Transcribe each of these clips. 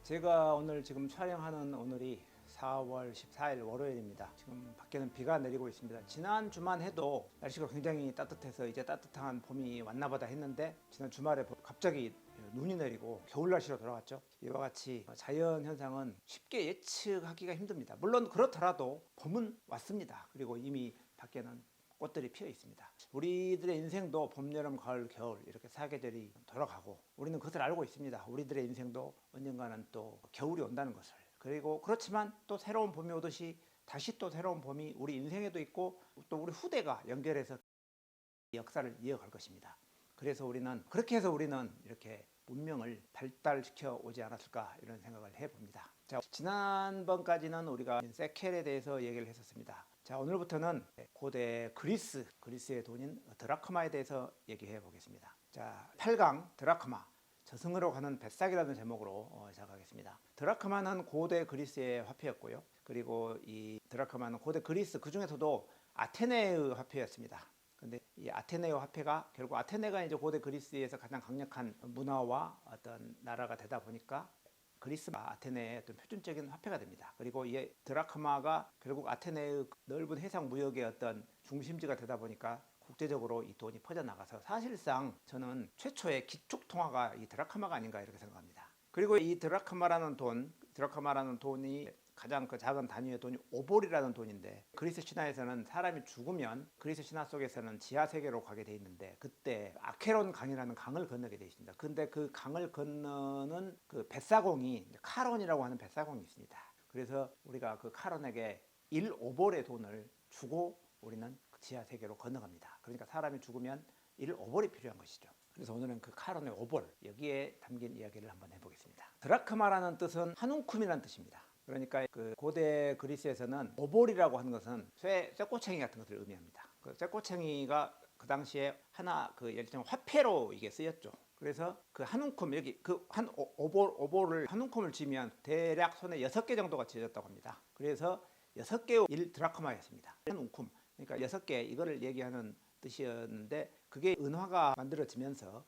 제가 오늘 지금 촬영하는 오늘이 4월 14일 월요일입니다. 지금 밖에는 비가 내리고 있습니다. 지난 주만 해도 날씨가 굉장히 따뜻해서 이제 따뜻한 봄이 왔나 보다 했는데 지난 주말에 갑자기 눈이 내리고 겨울 날씨로 돌아갔죠. 이와 같이 자연 현상은 쉽게 예측하기가 힘듭니다. 물론 그렇더라도 봄은 왔습니다. 그리고 이미 밖에는 꽃들이 피어 있습니다. 우리들의 인생도 봄, 여름, 가을, 겨울 이렇게 사계절이 돌아가고 우리는 그것을 알고 있습니다. 우리들의 인생도 언젠가는 또 겨울이 온다는 것을. 그리고 그렇지만 또 새로운 봄이 오듯이 다시 또 새로운 봄이 우리 인생에도 있고 또 우리 후대가 연결해서 역사를 이어갈 것입니다. 그래서 우리는 그렇게 해서 우리는 이렇게 문명을 발달시켜 오지 않았을까 이런 생각을 해봅니다. 자, 지난번까지는 우리가 세켈에 대해서 얘기를 했었습니다. 자, 오늘부터는 고대 그리스의 돈인 드라크마에 대해서 얘기해 보겠습니다. 자, 8강 드라크마 저승으로 가는 뱃삭이라는 제목으로 시작하겠습니다. 드라크마는 고대 그리스의 화폐였고요. 그리고 이 드라크마는 고대 그리스 그 중에서도 아테네의 화폐였습니다. 근데 이 아테네의 화폐가 결국 아테네가 이제 고대 그리스에서 가장 강력한 문화와 어떤 나라가 되다 보니까 그리스가 아테네의 어떤 표준적인 화폐가 됩니다. 그리고 이 드라크마가 결국 아테네의 넓은 해상 무역의 어떤 중심지가 되다 보니까 국제적으로 이 돈이 퍼져나가서 사실상 저는 최초의 기축통화가 이 드라크마가 아닌가 이렇게 생각합니다. 그리고 이 드라크마라는 돈이 가장 그 작은 단위의 돈이 오볼이라는 돈인데 그리스 신화에서는 사람이 죽으면 그리스 신화 속에서는 지하 세계로 가게 돼 있는데 그때 아케론 강이라는 강을 건너게 돼 있습니다. 근데 그 강을 건너는 그 뱃사공이 카론이라고 하는 뱃사공이 있습니다. 그래서 우리가 그 카론에게 1오볼의 돈을 주고 우리는 지하 세계로 건너갑니다. 그러니까 사람이 죽으면 1오볼이 필요한 것이죠. 그래서 오늘은 그 카론의 오볼 여기에 담긴 이야기를 한번 해보겠습니다. 드라크마라는 뜻은 한 움큼이라는 뜻입니다. 그러니까 그 고대 그리스에서는 오볼이라고 하는 것은 쇠꼬챙이 같은 것을 의미합니다. 그 쇠꼬챙이가 그 당시에 하나 그 일종 화폐로 이게 쓰였죠. 그래서 그 한 움큼 여기 그 한 오볼을 한 움큼을 쥐면 대략 손에 6개 정도가 쥐어졌다고 합니다. 그래서 6개의 1드라크마였습니다. 한 움큼 그러니까 6개 이거를 얘기하는 뜻이었는데 그게 은화가 만들어지면서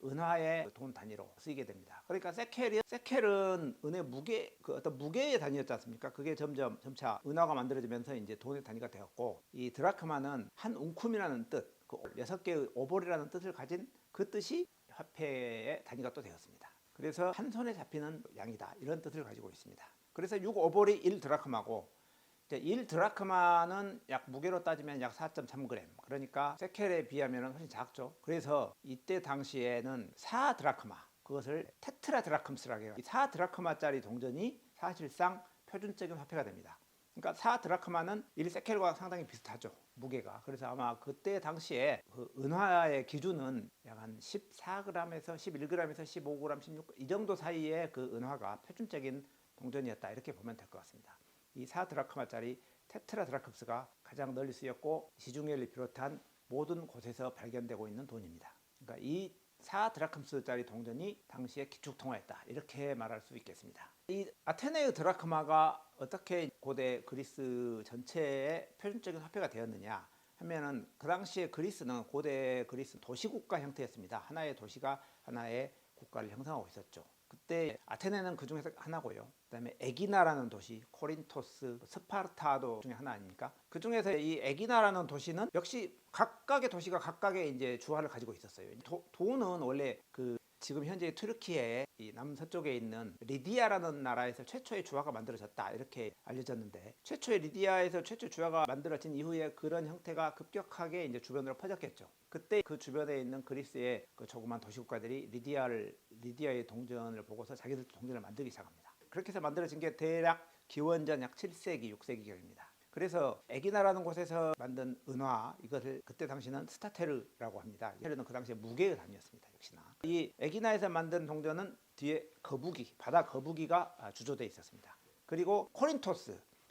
은화의 돈 단위로 쓰이게 됩니다. 그러니까 세켈은 은의 무게 그 어떤 무게의 단위였지 않습니까? 그게 점차 은화가 만들어지면서 이제 돈의 단위가 되었고 이 드라크마는 한 웅쿰이라는 뜻, 그 6개의 오볼이라는 뜻을 가진 그 뜻이 화폐의 단위가 또 되었습니다. 그래서 한 손에 잡히는 양이다 이런 뜻을 가지고 있습니다. 그래서 6오볼이 1드라크마고 1드라크마는 약 무게로 따지면 약 4.3g 그러니까 세켈에 비하면 훨씬 작죠. 그래서 이때 당시에는 4드라크마 그것을 테트라드라크마스라고 해요. 이 4드라크마짜리 동전이 사실상 표준적인 화폐가 됩니다. 그러니까 4드라크마는 1세켈과 상당히 비슷하죠. 무게가. 그래서 아마 그때 당시에 그 은화의 기준은 약 한 14g에서 11g에서 15g, 16g 이 정도 사이에 그 은화가 표준적인 동전이었다 이렇게 보면 될 것 같습니다. 이 4드라크마짜리 테트라드라크마스가 가장 널리 쓰였고 시중엘을 비롯한 모든 곳에서 발견되고 있는 돈입니다. 그러니까 이 4드라크마스짜리 동전이 당시의 기축통화였다 이렇게 말할 수 있겠습니다. 이 아테네의 드라크마가 어떻게 고대 그리스 전체의 표준적인 화폐가 되었느냐 하면은 그 당시에 그리스는 고대 그리스 도시국가 형태였습니다. 하나의 도시가 하나의 국가를 형성하고 있었죠. 그때 아테네는 그 중에서 하나고요. 그다음에 에기나라는 도시, 코린토스, 스파르타도 중에 하나 아닙니까? 그 중에서 이 에기나라는 도시는 역시 각각의 도시가 각각의 이제 주화를 가지고 있었어요. 돈은 원래 그 지금 현재 튀르키예 이 남서쪽에 있는 리디아라는 나라에서 최초의 주화가 만들어졌다 이렇게 알려졌는데 최초의 리디아에서 최초 주화가 만들어진 이후에 그런 형태가 급격하게 이제 주변으로 퍼졌겠죠. 그때 그 주변에 있는 그리스의 그 조그만 도시국가들이 리디아의 동전을 보고서 자기들 동전을 만들기 시작합니다. 그렇게 해서 만들어진 게 대략 기원전 약 7세기, 6세기경입니다. 그래서 에기나라는 곳에서 만든 은화 이것을 그때 당시는 스타테르라고 합니다. 테르는 그 당시에 무게의 단위였습니다. 역시나 이 에기나에서 만든 동전은 뒤에 거북이, 바다 거북이가 주조되어 있었습니다. 그리고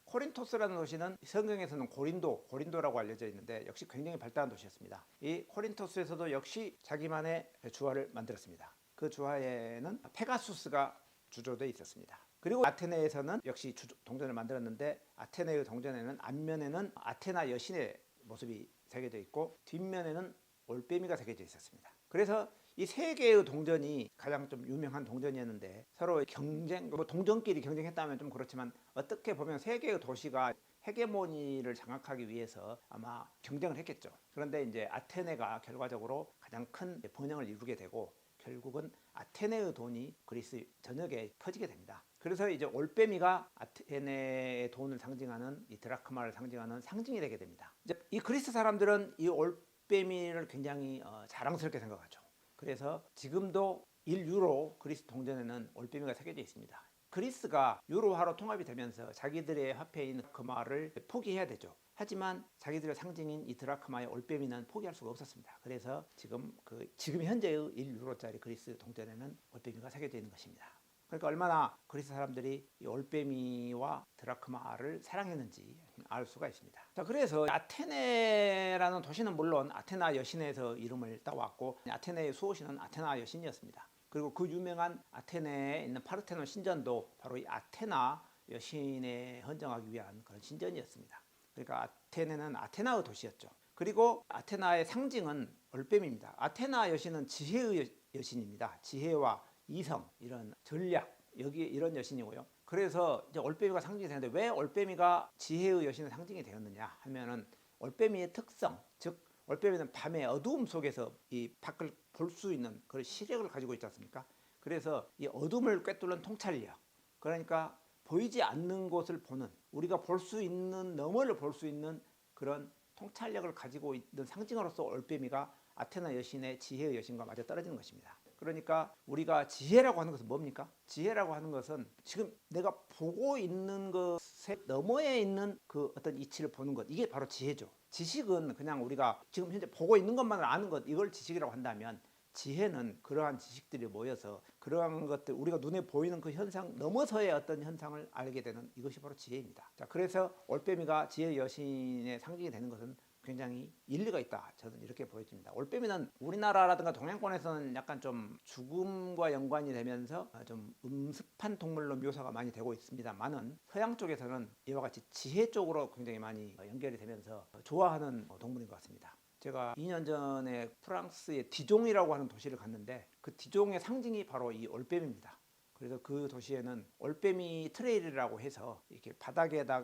코린토스라는 도시는 성경에서는 고린도라고 알려져 있는데 역시 굉장히 발달한 도시였습니다. 이 코린토스에서도 역시 자기만의 주화를 만들었습니다. 그 주화에는 페가수스가 주조되어 있었습니다. 그리고 아테네에서는 역시 동전을 만들었는데 아테네의 동전에는 앞면에는 아테나 여신의 모습이 새겨져 있고 뒷면에는 올빼미가 새겨져 있었습니다. 그래서 이 세 개의 동전이 가장 좀 유명한 동전이었는데 서로 경쟁, 뭐 동전끼리 경쟁했다면 좀 그렇지만 어떻게 보면 세 개의 도시가 헤게모니를 장악하기 위해서 아마 경쟁을 했겠죠. 그런데 이제 아테네가 결과적으로 가장 큰 번영을 이루게 되고 결국은 아테네의 돈이 그리스 전역에 퍼지게 됩니다. 그래서 이제 올빼미가 아테네의 돈을 상징하는 이 드라크마를 상징하는 상징이 되게 됩니다. 이제 이 그리스 사람들은 이 올빼미를 굉장히 자랑스럽게 생각하죠. 그래서 지금도 1유로 그리스 동전에는 올빼미가 새겨져 있습니다. 그리스가 유로화로 통합이 되면서 자기들의 화폐인 드라크마를 포기해야 되죠. 하지만 자기들의 상징인 이 드라크마의 올빼미는 포기할 수가 없었습니다. 그래서 지금 현재의 1유로짜리 그리스 동전에는 올빼미가 새겨져 있는 것입니다. 그러니까 얼마나 그리스 사람들이 이 올빼미와 드라크마를 사랑했는지 알 수가 있습니다. 자, 그래서 아테네라는 도시는 물론 아테나 여신에서 이름을 따왔고 아테네의 수호신은 아테나 여신이었습니다. 그리고 그 유명한 아테네에 있는 파르테논 신전도 바로 이 아테나 여신에 헌정하기 위한 그런 신전이었습니다. 그러니까 아테네는 아테나의 도시였죠. 그리고 아테나의 상징은 올빼미입니다. 아테나 여신은 지혜의 여신입니다. 지혜와 이성, 이런 전략, 여기 이런 여신이고요. 그래서 이제 올빼미가 상징이 되는데 왜 올빼미가 지혜의 여신의 상징이 되었느냐 하면은 올빼미의 특성, 즉 올빼미는 밤의 어두움 속에서 이 밖을 볼 수 있는 그런 시력을 가지고 있지 않습니까? 그래서 이 어둠을 꿰뚫는 통찰력, 그러니까 보이지 않는 곳을 보는, 우리가 볼 수 있는 너머를 볼 수 있는 그런 통찰력을 가지고 있는 상징으로서 올빼미가 아테나 여신의 지혜의 여신과 맞아 떨어지는 것입니다. 그러니까 우리가 지혜라고 하는 것은 뭡니까? 지혜라고 하는 것은 지금 내가 보고 있는 것의 너머에 있는 그 어떤 이치를 보는 것, 이게 바로 지혜죠. 지식은 그냥 우리가 지금 현재 보고 있는 것만을 아는 것, 이걸 지식이라고 한다면 지혜는 그러한 지식들이 모여서 그러한 것들, 우리가 눈에 보이는 그 현상 넘어서의 어떤 현상을 알게 되는 이것이 바로 지혜입니다. 자, 그래서 올빼미가 지혜의 여신의 상징이 되는 것은 굉장히 일리가 있다. 저는 이렇게 보여집니다. 올빼미는 우리나라라든가 동양권에서는 약간 좀 죽음과 연관이 되면서 좀 음습한 동물로 묘사가 많이 되고 있습니다만은 서양 쪽에서는 이와 같이 지혜 쪽으로 굉장히 많이 연결이 되면서 좋아하는 동물인 것 같습니다. 제가 2년 전에 프랑스의 디종이라고 하는 도시를 갔는데 그 디종의 상징이 바로 이 올빼미입니다. 그래서 그 도시에는 올빼미 트레일이라고 해서 이렇게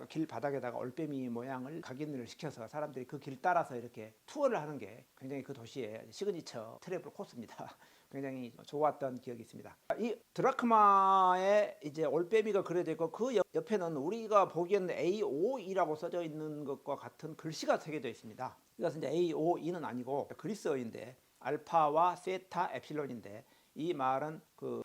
길 바닥에다가 올빼미 모양을 각인을 시켜서 사람들이 그 길 따라서 이렇게 투어를 하는 게 굉장히 그 도시의 시그니처 트래블 코스입니다. 굉장히 좋았던 기억이 있습니다. 이 드라크마에 이제 올빼미가 그려져 있고 그 옆에는 우리가 보기에는 AOE라고 써져 있는 것과 같은 글씨가 새겨져 있습니다. 이것은 이제 AOE는 아니고 그리스어인데 알파와 세타 에필론인데 이 말은 그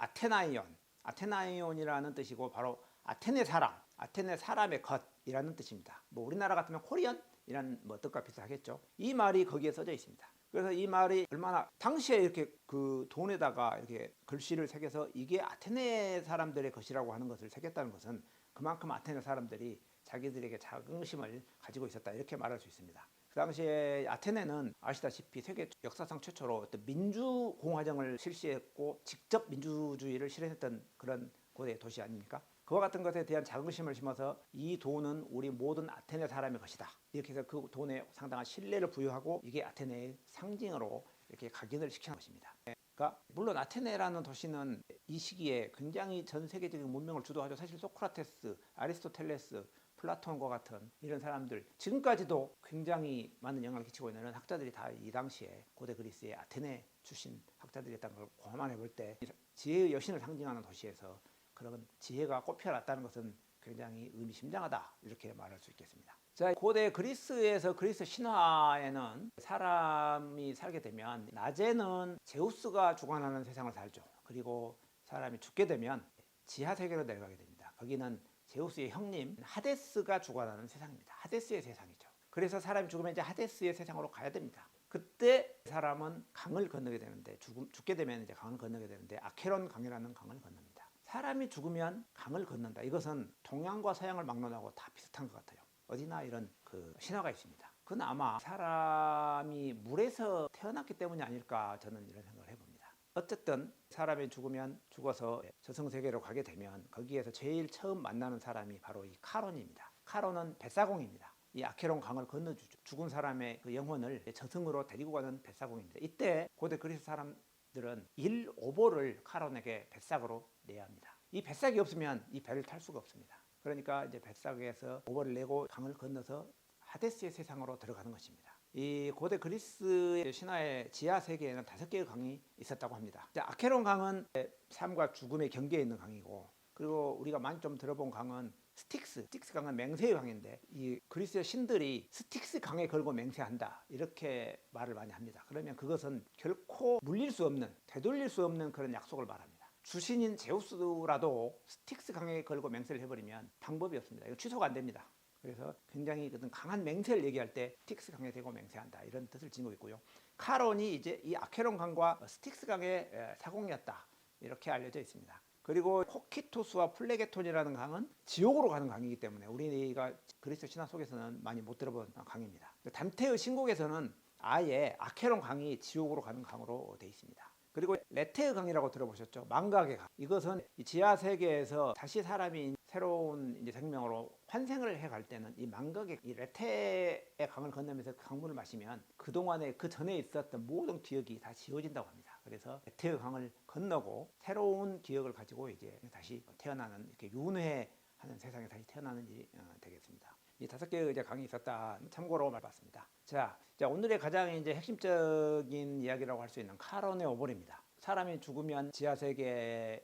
아테나이온이라는 뜻이고 바로 아테네 사람, 아테네 사람의 것이라는 뜻입니다. 뭐 우리나라 같으면 코리언이라는 뭐 뜻과 비슷하겠죠. 이 말이 거기에 써져 있습니다. 그래서 이 말이 얼마나 당시에 이렇게 그 돈에다가 이렇게 글씨를 새겨서 이게 아테네 사람들의 것이라고 하는 것을 새겼다는 것은 그만큼 아테네 사람들이 자기들에게 자긍심을 가지고 있었다 이렇게 말할 수 있습니다. 그 당시에 아테네는 아시다시피 세계 역사상 최초로 어떤 민주공화정을 실시했고 직접 민주주의를 실현했던 그런 고대 도시 아닙니까? 그와 같은 것에 대한 자긍심을 심어서 이 돈은 우리 모든 아테네 사람의 것이다. 이렇게 해서 그 돈에 상당한 신뢰를 부여하고 이게 아테네의 상징으로 이렇게 각인을 시키는 것입니다. 그러니까 물론 아테네라는 도시는 이 시기에 굉장히 전 세계적인 문명을 주도하죠. 사실 소크라테스, 아리스토텔레스, 플라톤과 같은 이런 사람들 지금까지도 굉장히 많은 영향을 끼치고 있는 학자들이 다 이 당시에 고대 그리스의 아테네 출신 학자들이었다는 걸 고만해 볼 때 지혜의 여신을 상징하는 도시에서 그런 지혜가 꼽혀났다는 것은 굉장히 의미심장하다 이렇게 말할 수 있겠습니다. 자, 고대 그리스에서 그리스 신화에는 사람이 살게 되면 낮에는 제우스가 주관하는 세상을 살죠. 그리고 사람이 죽게 되면 지하 세계로 내려가게 됩니다. 거기는 제우스의 형님 하데스가 주관하는 세상입니다. 하데스의 세상이죠. 그래서 사람이 죽으면 이제 하데스의 세상으로 가야 됩니다. 그때 사람은 강을 건너게 되는데 죽게 되면 이제 강을 건너게 되는데 아케론 강이라는 강을 건넙니다. 사람이 죽으면 강을 건넌다. 이것은 동양과 서양을 막론하고 다 비슷한 것 같아요. 어디나 이런 그 신화가 있습니다. 그건 아마 사람이 물에서 태어났기 때문이 아닐까 저는 이런 생각을 해봅니다. 어쨌든 사람이 죽으면 죽어서 저승세계로 가게 되면 거기에서 제일 처음 만나는 사람이 바로 이 카론입니다. 카론은 뱃사공입니다. 이 아케론 강을 건너주죠. 죽은 사람의 그 영혼을 저승으로 데리고 가는 뱃사공입니다. 이때 고대 그리스 사람들은 그리스들은 1오볼을 카론에게 뱃삭으로 내야 합니다. 이 뱃삭이 없으면 이 배를 탈 수가 없습니다. 그러니까 이제 뱃삭에서 오볼을 내고 강을 건너서 하데스의 세상으로 들어가는 것입니다. 이 고대 그리스의 신화의 지하 세계에는 5개의 강이 있었다고 합니다. 아케론 강은 삶과 죽음의 경계에 있는 강이고, 그리고 우리가 많이 좀 들어본 강은 스틱스 강은 맹세의 강인데, 이 그리스의 신들이 스틱스 강에 걸고 맹세한다 이렇게 말을 많이 합니다. 그러면 그것은 결코 물릴 수 없는, 되돌릴 수 없는 그런 약속을 말합니다. 주신인 제우스라도 스틱스 강에 걸고 맹세를 해버리면 방법이 없습니다. 이거 취소가 안 됩니다. 그래서 굉장히 강한 맹세를 얘기할 때 스틱스 강에 대고 맹세한다 이런 뜻을 지니고 있고요. 카론이 이제 이 아케론 강과 스틱스 강의 사공이었다 이렇게 알려져 있습니다. 그리고 코키토스와 플레게톤이라는 강은 지옥으로 가는 강이기 때문에 우리가 그리스 신화 속에서는 많이 못 들어본 강입니다. 단테의 신곡에서는 아예 아케론 강이 지옥으로 가는 강으로 되어 있습니다. 그리고 레테의 강이라고 들어보셨죠? 망각의 강. 이것은 이 지하 세계에서 다시 사람이 새로운 이제 생명으로 환생을 해갈 때는 이 망각의 이 레테의 강을 건너면서 그 강물을 마시면 그동안에 그 전에 있었던 모든 기억이 다 지워진다고 합니다. 그래서 레테의 강을 건너고 새로운 기억을 가지고 이제 다시 태어나는, 이렇게 윤회하는 세상에 다시 태어나는 일이 되겠습니다. 이 5개의 이제 강이 있었다 참고로 말봤습니다. 자, 오늘의 가장 이제 핵심적인 이야기라고 할 수 있는 카론의 오볼입니다. 사람이 죽으면 지하 세계의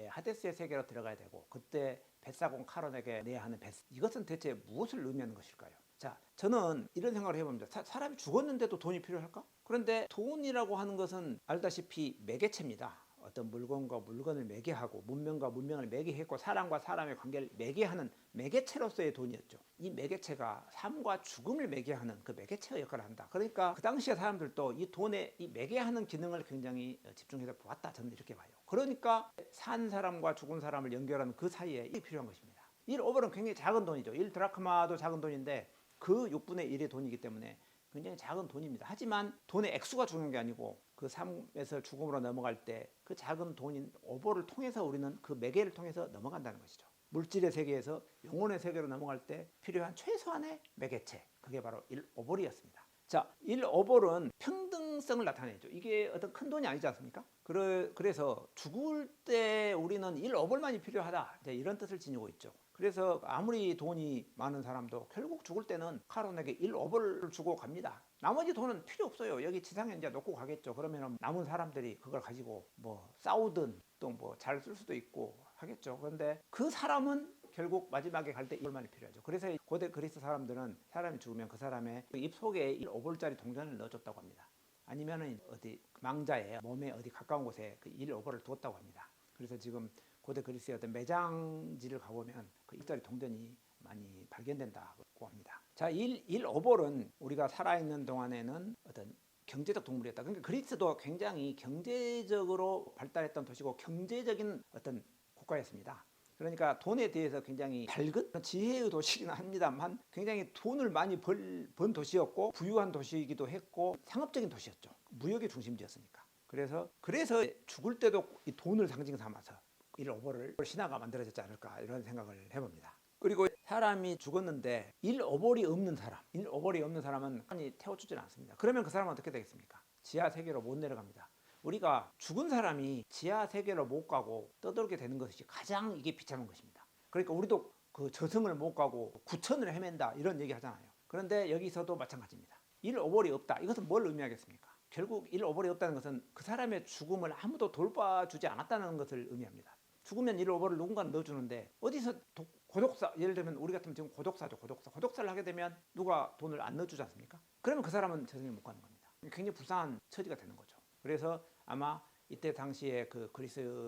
하데스의 세계로 들어가야 되고, 그때 뱃사공 카론에게 내야 하는 뱃, 이것은 대체 무엇을 의미하는 것일까요? 자, 저는 이런 생각을 해봅니다. 사람이 죽었는데도 돈이 필요할까? 그런데 돈이라고 하는 것은 알다시피 매개체입니다. 어떤 물건과 물건을 매개하고 문명과 문명을 매개했고 사람과 사람의 관계를 매개하는 매개체로서의 돈이었죠. 이 매개체가 삶과 죽음을 매개하는 그 매개체의 역할을 한다. 그러니까 그 당시의 사람들도 이 돈의 이 매개하는 기능을 굉장히 집중해서 보았다. 저는 이렇게 봐요. 그러니까 산 사람과 죽은 사람을 연결하는 그 사이에 이게 필요한 것입니다. 1오벌은 굉장히 작은 돈이죠. 1드라크마도 작은 돈인데 그 6분의 1의 돈이기 때문에 굉장히 작은 돈입니다. 하지만 돈의 액수가 중요한 게 아니고 그 삶에서 죽음으로 넘어갈 때 그 작은 돈인 오볼을 통해서 우리는 그 매개를 통해서 넘어간다는 것이죠. 물질의 세계에서 영혼의 세계로 넘어갈 때 필요한 최소한의 매개체, 그게 바로 1오볼이었습니다. 자, 1오볼은 평등성을 나타내죠. 이게 어떤 큰 돈이 아니지 않습니까? 그래서 죽을 때 우리는 1오볼만이 필요하다, 이런 뜻을 지니고 있죠. 그래서 아무리 돈이 많은 사람도 결국 죽을 때는 카론에게 1오볼을 주고 갑니다. 나머지 돈은 필요 없어요. 여기 지상에 이제 놓고 가겠죠. 그러면 남은 사람들이 그걸 가지고 뭐 싸우든 또 뭐 잘 쓸 수도 있고 하겠죠. 그런데 그 사람은 결국 마지막에 갈 때 1오볼만이 필요하죠. 그래서 고대 그리스 사람들은 사람이 죽으면 그 사람의 입 속에 1오볼짜리 동전을 넣어줬다고 합니다. 아니면은 어디 망자의 몸에 어디 가까운 곳에 그 1오볼을 두었다고 합니다. 그래서 지금 고대 그리스의 어떤 매장지를 가보면 그 1짜리 동전이 많이 발견된다고 합니다. 자, 1오볼은 우리가 살아있는 동안에는 어떤 경제적 동물이었다. 그러니까 그리스도 굉장히 경제적으로 발달했던 도시고 경제적인 어떤 국가였습니다. 그러니까 돈에 대해서 굉장히 밝은 지혜의 도시긴 합니다만 굉장히 돈을 많이 번 도시였고 부유한 도시이기도 했고 상업적인 도시였죠. 무역의 중심지였으니까. 그래서 죽을 때도 이 돈을 상징 삼아서 1오볼을 신화가 만들어졌지 않을까 이런 생각을 해봅니다. 그리고 사람이 죽었는데 1오볼이 없는 사람은 많이 태워주질 않습니다. 그러면 그 사람은 어떻게 되겠습니까? 지하 세계로 못 내려갑니다. 우리가 죽은 사람이 지하 세계로 못 가고 떠돌게 되는 것이 가장 이게 비참한 것입니다. 그러니까 우리도 그 저승을 못 가고 구천을 헤맨다 이런 얘기 하잖아요. 그런데 여기서도 마찬가지입니다. 1오볼이 없다. 이것은 뭘 의미하겠습니까? 결국 1오볼이 없다는 것은 그 사람의 죽음을 아무도 돌봐주지 않았다는 것을 의미합니다. 죽으면 1오볼을 누군가는 넣어주는데 어디서 고독사, 예를 들면 우리 같으면 지금 고독사죠. 고독사를 하게 되면 누가 돈을 안 넣어주지 않습니까? 그러면 그 사람은 저승에 못 가는 겁니다. 굉장히 불쌍한 처지가 되는 거죠. 그래서 아마 이때 당시에 그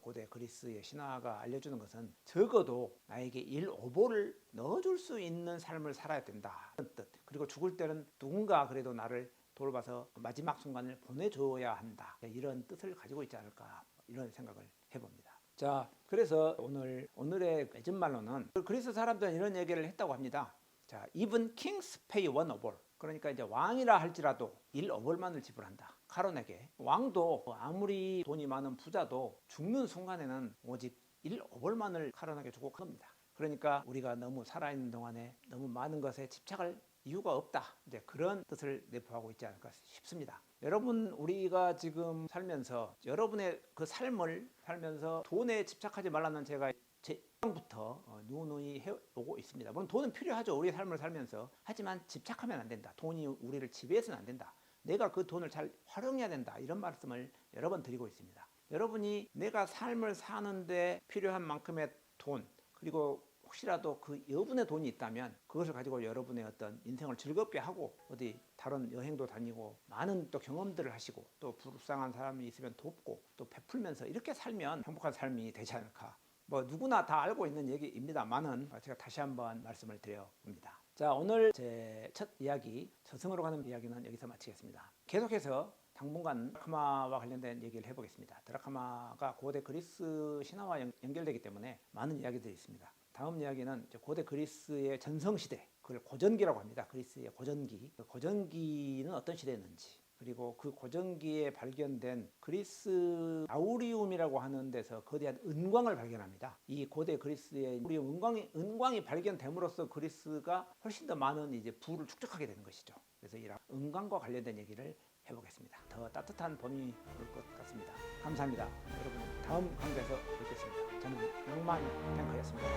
고대 그리스의 신화가 알려주는 것은 적어도 나에게 1오볼을 넣어줄 수 있는 삶을 살아야 된다. 뜻. 그리고 죽을 때는 누군가 그래도 나를 돌봐서 마지막 순간을 보내줘야 한다. 이런 뜻을 가지고 있지 않을까 이런 생각을 해봅니다. 자, 그래서 오늘의 맺은말로는 그리스 사람들은 이런 얘기를 했다고 합니다. 자, even kings pay 1오볼. 그러니까 이제 왕이라 할지라도 1오볼만을 지불한다. 카론에게. 왕도 아무리 돈이 많은 부자도 죽는 순간에는 오직 1오볼만을 카론에게 주고 갑니다. 그러니까 우리가 너무 살아있는 동안에 너무 많은 것에 집착을 이유가 없다. 이제 그런 뜻을 내포하고 있지 않을까 싶습니다. 여러분, 우리가 지금 살면서 여러분의 그 삶을 살면서 돈에 집착하지 말라는 제가 제 부터 누누이 해오고 있습니다. 물론 돈은 필요하죠. 우리의 삶을 살면서. 하지만 집착하면 안 된다. 돈이 우리를 지배해서는 안 된다. 내가 그 돈을 잘 활용해야 된다. 이런 말씀을 여러 번 드리고 있습니다. 여러분이 내가 삶을 사는데 필요한 만큼의 돈, 그리고 혹시라도 그 여분의 돈이 있다면 그것을 가지고 여러분의 어떤 인생을 즐겁게 하고 어디 다른 여행도 다니고 많은 또 경험들을 하시고 또 불쌍한 사람이 있으면 돕고 또 베풀면서 이렇게 살면 행복한 삶이 되지 않을까. 뭐 누구나 다 알고 있는 얘기입니다만은 제가 다시 한번 말씀을 드려봅니다. 자, 오늘 제 첫 이야기, 저승으로 가는 이야기는 여기서 마치겠습니다. 계속해서 당분간 드라카마와 관련된 얘기를 해보겠습니다. 드라카마가 고대 그리스 신화와 연결되기 때문에 많은 이야기들이 있습니다. 다음 이야기는 고대 그리스의 전성시대, 그걸 고전기라고 합니다. 그리스의 고전기. 그 고전기는 어떤 시대였는지, 그리고 그 고전기에 발견된 그리스 아우리움이라고 하는 데서 거대한 은광을 발견합니다. 이 고대 그리스의 은광이 발견됨으로써 그리스가 훨씬 더 많은 이제 부를 축적하게 되는 것이죠. 그래서 이 은광과 관련된 얘기를 해보겠습니다. 더 따뜻한 봄이 올 것 같습니다. 감사합니다. 여러분, 다음 강좌에서 뵙겠습니다. 저는 낭만 탱커였습니다.